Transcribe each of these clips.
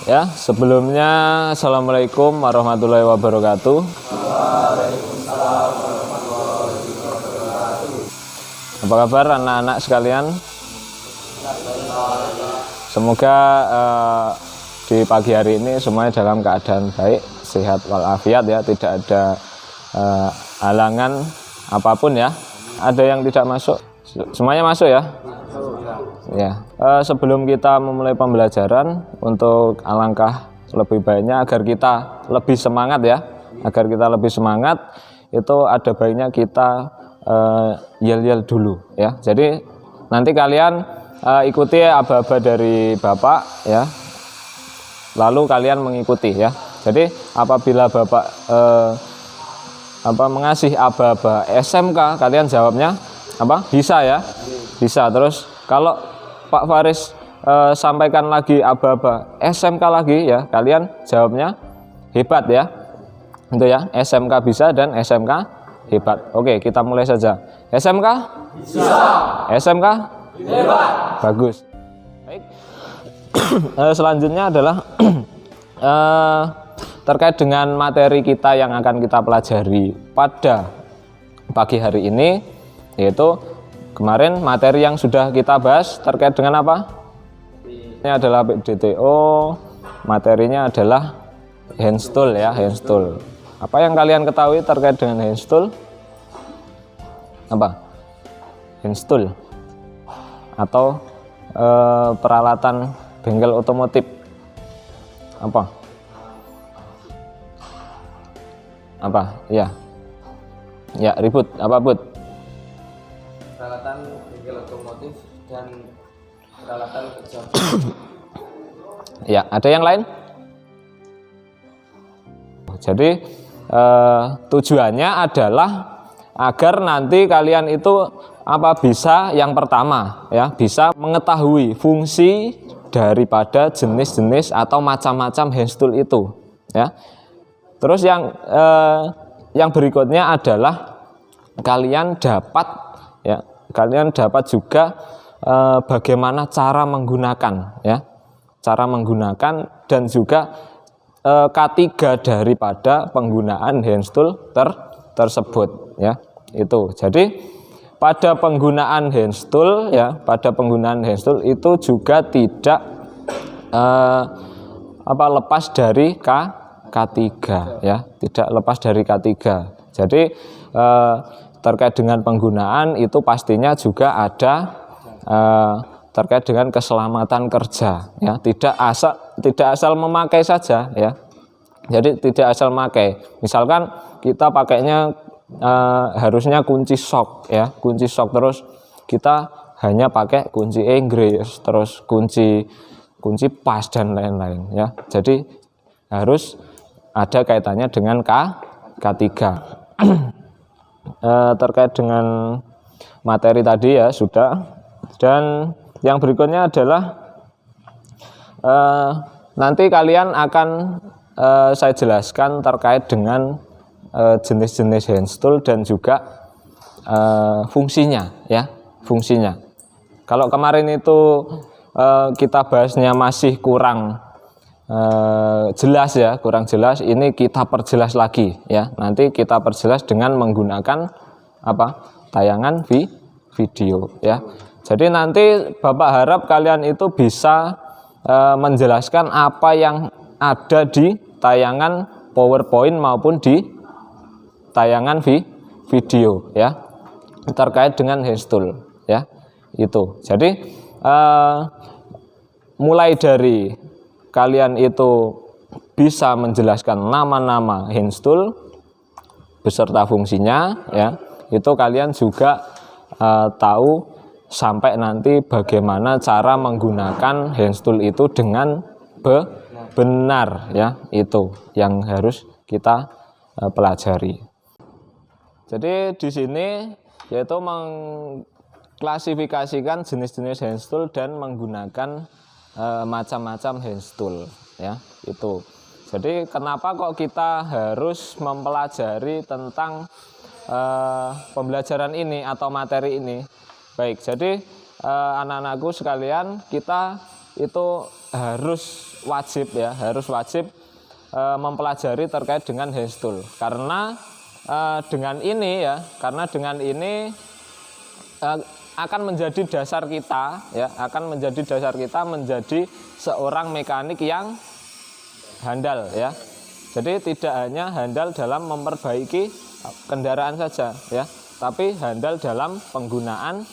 Ya, sebelumnya Assalamualaikum warahmatullahi wabarakatuh. Apa kabar anak-anak sekalian? Semoga di pagi hari ini semuanya dalam keadaan baik, sehat walafiat ya, tidak ada halangan apapun ya. Ada yang tidak masuk? Semuanya masuk ya? Ya. Sebelum kita memulai pembelajaran, untuk alangkah lebih baiknya agar kita lebih semangat ya, agar kita lebih semangat, itu ada baiknya kita yel-yel dulu ya. Jadi nanti kalian ikuti aba-aba dari Bapak ya, lalu kalian mengikuti ya. Jadi apabila Bapak mengasih aba-aba SMK, kalian jawabnya apa? Bisa ya, bisa. Terus kalau Pak Faris sampaikan lagi aba-aba SMK lagi ya, kalian jawabnya hebat ya. Itu ya, SMK bisa dan SMK hebat. Oke, kita mulai saja. SMK bisa, SMK hebat, bagus. Baik. Selanjutnya adalah terkait dengan materi kita yang akan kita pelajari pada pagi hari ini, yaitu kemarin materi yang sudah kita bahas terkait dengan apa? Ini adalah DTO, materinya adalah handstool ya, handstool. Apa yang kalian ketahui terkait dengan handstool? Apa? Handstool atau peralatan bengkel otomotif. Apa? Apa? Ya. Ya, ribut. Apa, Bud? Peralatan bengkel otomotif dan peralatan kerja. Ya, ada yang lain? Jadi tujuannya adalah agar nanti kalian itu bisa yang pertama ya, bisa mengetahui fungsi daripada jenis-jenis atau macam-macam handstool itu ya. Terus yang berikutnya adalah kalian dapat ya, kalian dapat juga bagaimana cara menggunakan ya, cara menggunakan dan juga K3 daripada penggunaan handstool tersebut ya. Itu jadi pada penggunaan handstool ya, pada penggunaan handstool itu juga tidak lepas dari K3 ya, tidak lepas dari K3. Jadi terkait dengan penggunaan itu pastinya juga ada terkait dengan keselamatan kerja ya, tidak asal memakai saja ya. Jadi tidak asal memakai, misalkan kita pakainya harusnya kunci shock ya, kunci shock, terus kita hanya pakai kunci Inggris, terus kunci pas dan lain-lain ya. Jadi harus ada kaitannya dengan K3. Terkait dengan materi tadi ya sudah. Dan yang berikutnya adalah nanti kalian akan saya jelaskan terkait dengan jenis-jenis handstool dan juga fungsinya ya, fungsinya. Kalau kemarin itu kita bahasnya masih kurang jelas ya, kurang jelas, ini kita perjelas lagi ya. Nanti kita perjelas dengan menggunakan tayangan video ya. Jadi nanti Bapak harap kalian itu bisa menjelaskan apa yang ada di tayangan PowerPoint maupun di tayangan video ya, terkait dengan handstool ya. Itu jadi mulai dari kalian itu bisa menjelaskan nama-nama handstool beserta fungsinya ya, itu kalian juga tahu sampai nanti bagaimana cara menggunakan handstool itu dengan benar ya, itu yang harus kita pelajari. Jadi di sini yaitu mengklasifikasikan jenis-jenis handstool dan menggunakan macam-macam handstool ya, itu. Jadi kenapa kok kita harus mempelajari tentang pembelajaran ini atau materi ini? Baik, jadi anak-anakku sekalian, kita itu harus wajib ya, harus wajib mempelajari terkait dengan hand tool. Karena dengan ini ya, akan menjadi dasar kita ya, akan menjadi dasar kita menjadi seorang mekanik yang handal ya. Jadi tidak hanya handal dalam memperbaiki kendaraan saja ya, tapi handal dalam penggunaan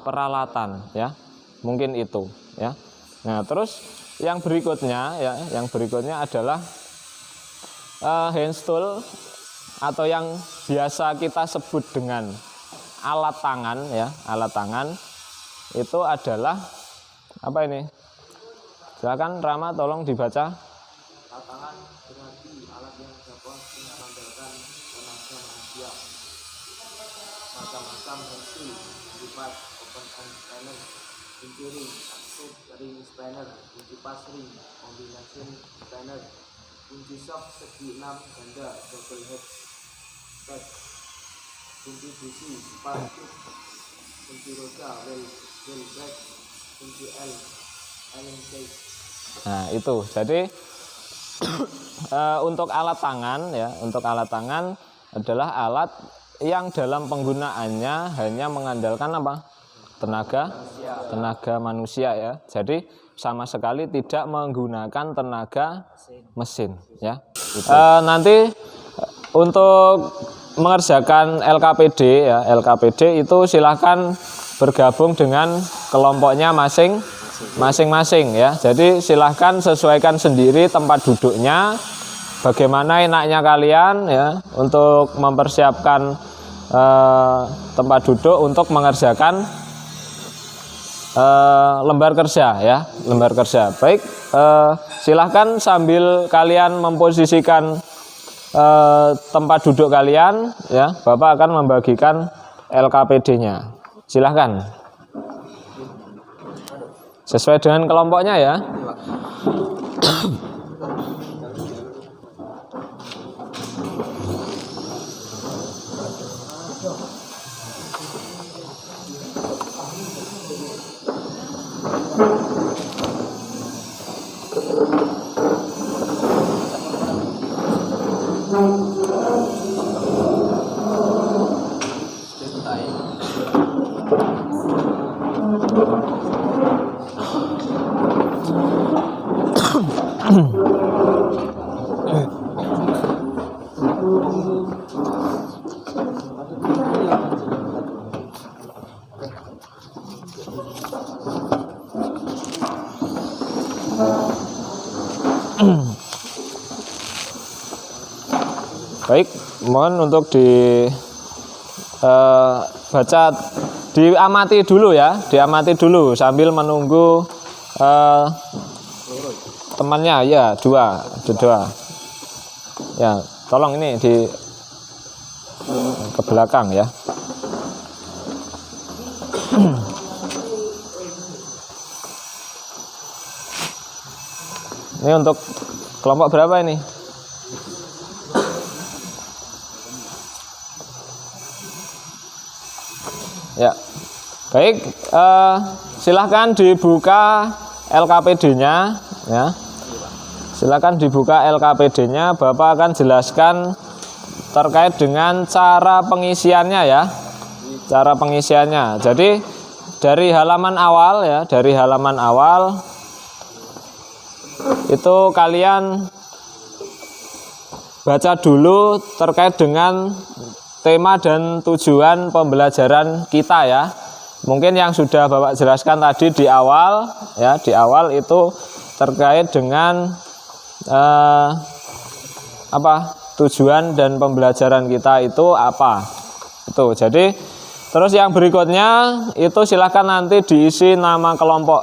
peralatan ya. Mungkin itu ya. Nah, terus yang berikutnya ya, yang berikutnya adalah hand tool atau yang biasa kita sebut dengan alat tangan ya. Alat tangan itu adalah apa ini? Silakan Rama tolong dibaca. Alat tangan berarti alat yang dapat mengandalkan tenaga manusia. Macam-macam hand tool, lipat, open end spanner, kunci ring, aktif ring spanner, kunci pas ring, combination spanner, kunci shock segi 6 ganda double head set, kunci busi spark tube, kunci roda wheel brake, kunci Allen key. Nah, itu. Jadi untuk alat tangan ya, untuk alat tangan adalah alat yang dalam penggunaannya hanya mengandalkan apa? Tenaga manusia ya. Jadi sama sekali tidak menggunakan tenaga mesin ya. Nanti untuk mengerjakan LKPD ya, LKPD itu silahkan bergabung dengan kelompoknya masing-masing ya. Jadi silahkan sesuaikan sendiri tempat duduknya, bagaimana enaknya kalian ya untuk mempersiapkan tempat duduk untuk mengerjakan lembar kerja ya, lembar kerja. Baik, silahkan sambil kalian memposisikan tempat duduk kalian ya, Bapak akan membagikan LKPD-nya. Silahkan sesuai dengan kelompoknya ya. Baik, mohon untuk baca, diamati dulu ya, diamati dulu sambil menunggu temannya ya, dua. Ya, tolong ini di ke belakang ya. Ini untuk kelompok berapa ini? Ya, baik. Silahkan dibuka LKPD-nya, ya. Silahkan dibuka LKPD-nya. Bapak akan jelaskan terkait dengan cara pengisiannya, ya. Cara pengisiannya. Jadi dari halaman awal, ya, dari halaman awal itu kalian baca dulu terkait dengan tema dan tujuan pembelajaran kita ya. Mungkin yang sudah Bapak jelaskan tadi di awal ya, di awal itu terkait dengan tujuan dan pembelajaran kita itu apa. Itu. Jadi terus yang berikutnya itu silahkan nanti diisi nama kelompok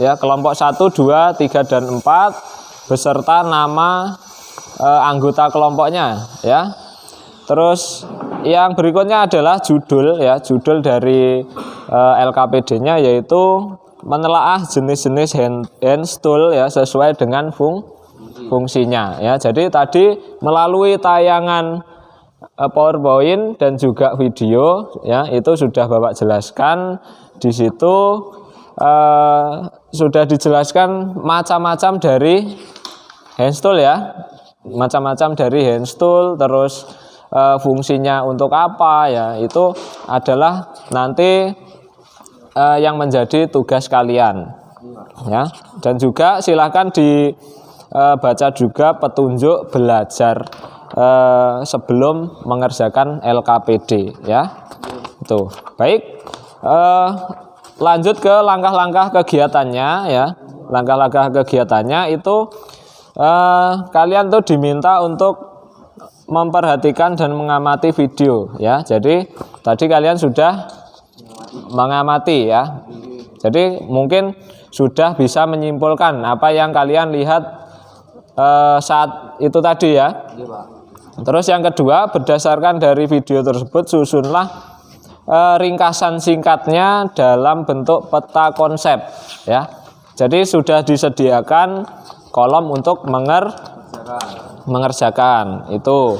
ya, kelompok 1, 2, 3 dan 4 beserta nama anggota kelompoknya ya. Terus yang berikutnya adalah judul ya, judul dari LKPD-nya yaitu menelaah jenis-jenis hand tool ya sesuai dengan fungsinya ya. Jadi tadi melalui tayangan PowerPoint dan juga video ya, itu sudah Bapak jelaskan di situ sudah dijelaskan macam-macam dari handstool ya, macam-macam dari handstool, terus fungsinya untuk apa ya, itu adalah nanti yang menjadi tugas kalian ya. Dan juga silahkan dibaca juga petunjuk belajar sebelum mengerjakan LKPD ya. Itu baik, lanjut ke langkah-langkah kegiatannya ya. Langkah-langkah kegiatannya itu kalian tuh diminta untuk memperhatikan dan mengamati video ya. Jadi tadi kalian sudah mengamati ya. Jadi mungkin sudah bisa menyimpulkan apa yang kalian lihat saat itu tadi ya. Terus yang kedua, berdasarkan dari video tersebut susunlah ringkasan singkatnya dalam bentuk peta konsep ya. Jadi sudah disediakan kolom untuk mengerjakan itu.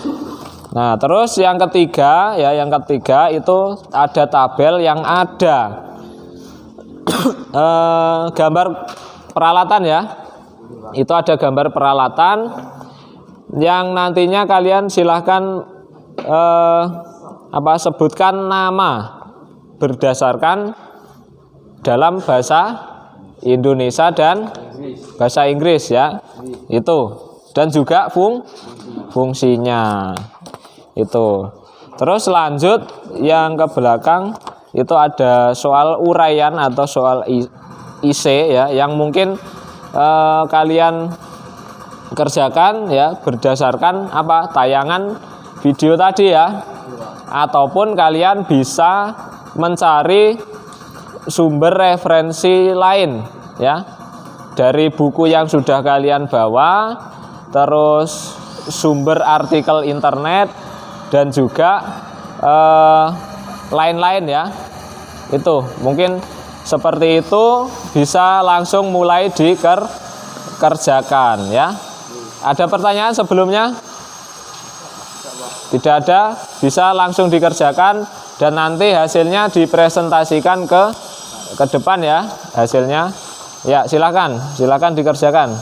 Nah, terus yang ketiga ya, yang ketiga itu ada tabel yang ada gambar peralatan ya. Itu ada gambar peralatan yang nantinya kalian silahkan sebutkan nama berdasarkan dalam bahasa Indonesia dan bahasa Inggris ya. Itu. Dan juga fungsinya. Itu. Terus lanjut yang ke belakang itu ada soal uraian atau soal IC ya, yang mungkin kalian kerjakan ya berdasarkan tayangan video tadi ya, ataupun kalian bisa mencari sumber referensi lain ya, dari buku yang sudah kalian bawa, terus sumber artikel internet, dan juga lain-lain ya. Itu mungkin seperti itu, bisa langsung mulai dikerjakan ya. Ada pertanyaan sebelumnya? Tidak ada, bisa langsung dikerjakan dan nanti hasilnya dipresentasikan ke depan ya, hasilnya. Ya, silakan dikerjakan.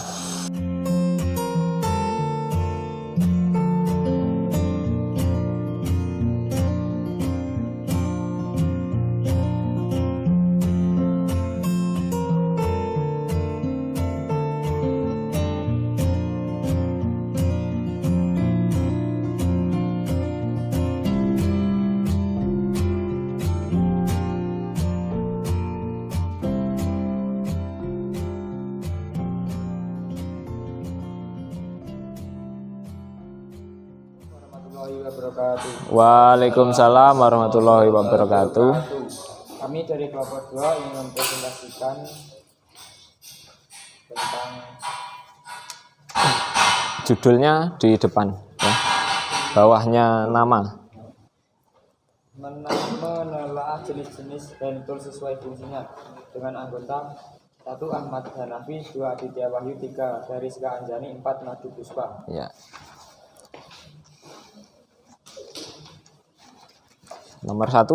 Waalaikumsalam warahmatullahi wabarakatuh. Kami dari kelompok 2 ingin mempresentasikan tentang judulnya di depan ya. Bawahnya nama. Menelaah jenis-jenis handtool sesuai fungsinya dengan anggota 1 Ahmad Hanafi, 2 Aditya Wahyu, 3 Dariska Anjani, 4 Madu Puspa. Ya. Nomor 1.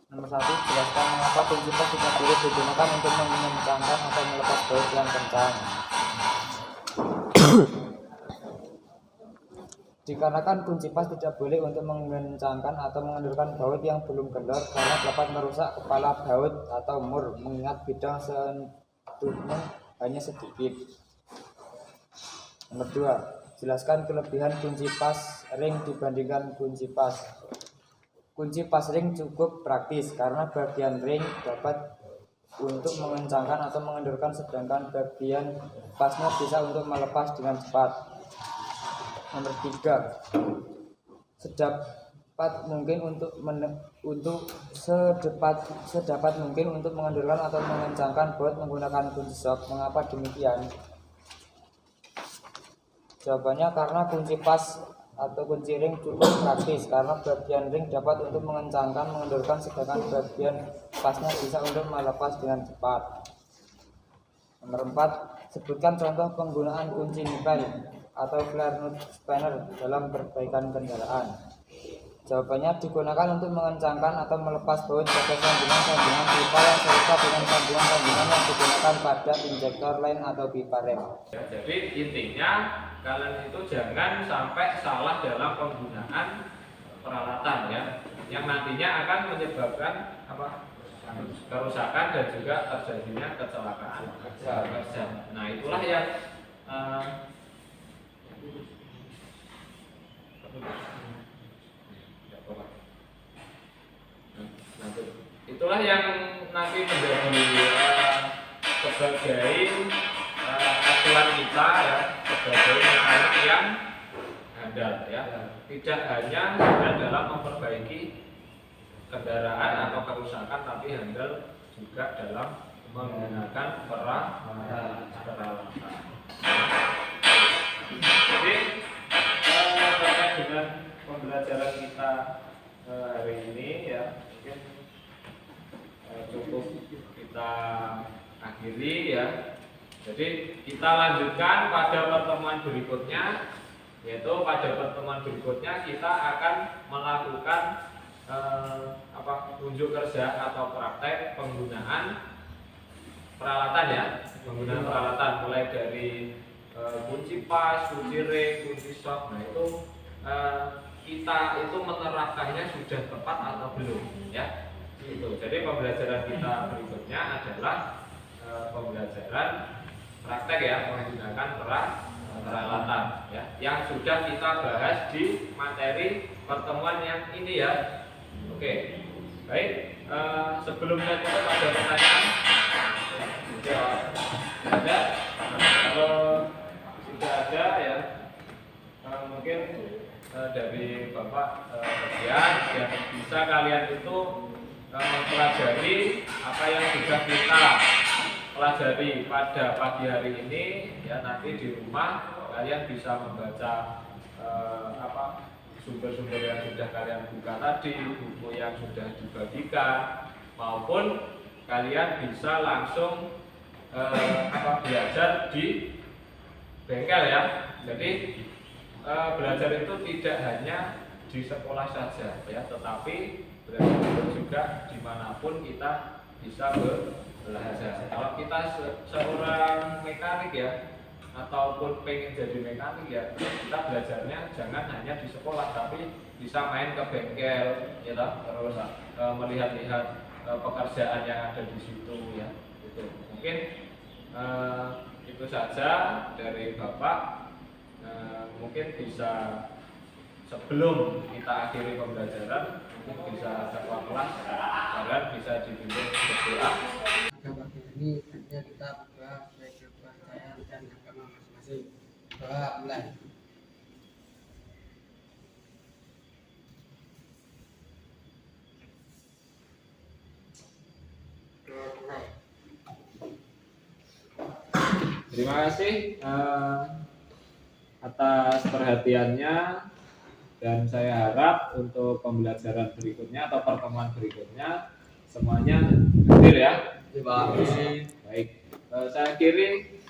Jelaskan mengapa kunci pas tidak boleh digunakan untuk mengencangkan atau melepas baut yang kencang. Dikarenakan kunci pas tidak boleh untuk mengencangkan atau mengendurkan baut yang belum kendor karena dapat merusak kepala baut atau mur, mengingat bidang sentuhnya hanya sedikit. Nomor 2. Jelaskan kelebihan kunci pas ring dibandingkan kunci pas. Kunci pas ring cukup praktis karena bagian ring dapat untuk mengencangkan atau mengendurkan, sedangkan bagian pasnya bisa untuk melepas dengan cepat. Nomor 3. Sedapat mungkin untuk mengendurkan atau mengencangkan baut menggunakan kunci shock. Mengapa demikian? Jawabannya karena kunci pas atau kunci ring cukup praktis karena bagian ring dapat untuk mengencangkan, mengendurkan, sedangkan bagian pasnya bisa untuk melepas dengan cepat. Nomor 4. Sebutkan contoh penggunaan kunci nipel atau flare nut spanner dalam perbaikan kendaraan. Jawabannya digunakan untuk mengencangkan atau melepas baut pada sambungan-sambungan pipa yang serupa dengan sambungan-sambungan yang digunakan pada injektor lain atau pipa rem. Ya, jadi intinya kalian itu jangan sampai salah dalam penggunaan peralatan ya, yang nantinya akan menyebabkan kerusakan dan juga terjadinya kecelakaan kerja. Nah itulah yang itulah yang nanti menjadi sebagai acuan kita ya, sebagai mekanik yang handal ya, tidak hanya dalam memperbaiki kendaraan atau kerusakan, tapi handal juga dalam menggunakan peralatan. Jadi terkait dengan pembelajaran kita hari ini ya, mungkin cukup kita akhiri ya. Jadi kita lanjutkan pada pertemuan berikutnya, yaitu pada pertemuan berikutnya kita akan melakukan unjuk kerja atau praktek penggunaan peralatan ya, penggunaan peralatan mulai dari kunci pas, kunci ring, kunci shock. Nah itu kita itu menerapkannya sudah tepat atau belum ya. Itu. Jadi pembelajaran kita berikutnya adalah pembelajaran praktek ya, menggunakan peralatan ya, yang sudah kita bahas di materi pertemuan yang ini ya. Oke, baik. Sebelum saya tutup, ada pertanyaan? Ada? Kalau sudah ada ya, mungkin dari Bapak bagian yang bisa kalian itu mempelajari apa yang sudah kita pelajari pada pagi hari ini ya. Nanti di rumah kalian bisa membaca sumber-sumber yang sudah kalian buka tadi, buku yang sudah dibagikan, maupun kalian bisa langsung belajar di bengkel ya. Jadi belajar itu tidak hanya di sekolah saja ya, tetapi belajar itu juga dimanapun kita bisa belajar. Kalau kita seorang mekanik ya, ataupun pengen jadi mekanik ya, kita belajarnya jangan hanya di sekolah, tapi bisa main ke bengkel ya, terus melihat-lihat pekerjaan yang ada di situ ya. Itu mungkin itu saja dari Bapak. Mungkin bisa sebelum kita akhiri pembelajaran, mungkin bisa ada kelas dan bisa dipimpin berdoa. Pagi ini hanya kita bahas baik kepercayaan dan agama masing-masing. Doa mulai. Terima kasih atas perhatiannya, dan saya harap untuk pembelajaran berikutnya atau pertemuan berikutnya semuanya hadir ya. Terima kasih. Baik, saya akhiri.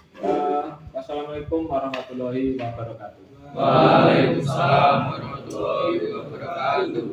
Wassalamualaikum warahmatullahi wabarakatuh. Waalaikumsalam warahmatullahi wabarakatuh.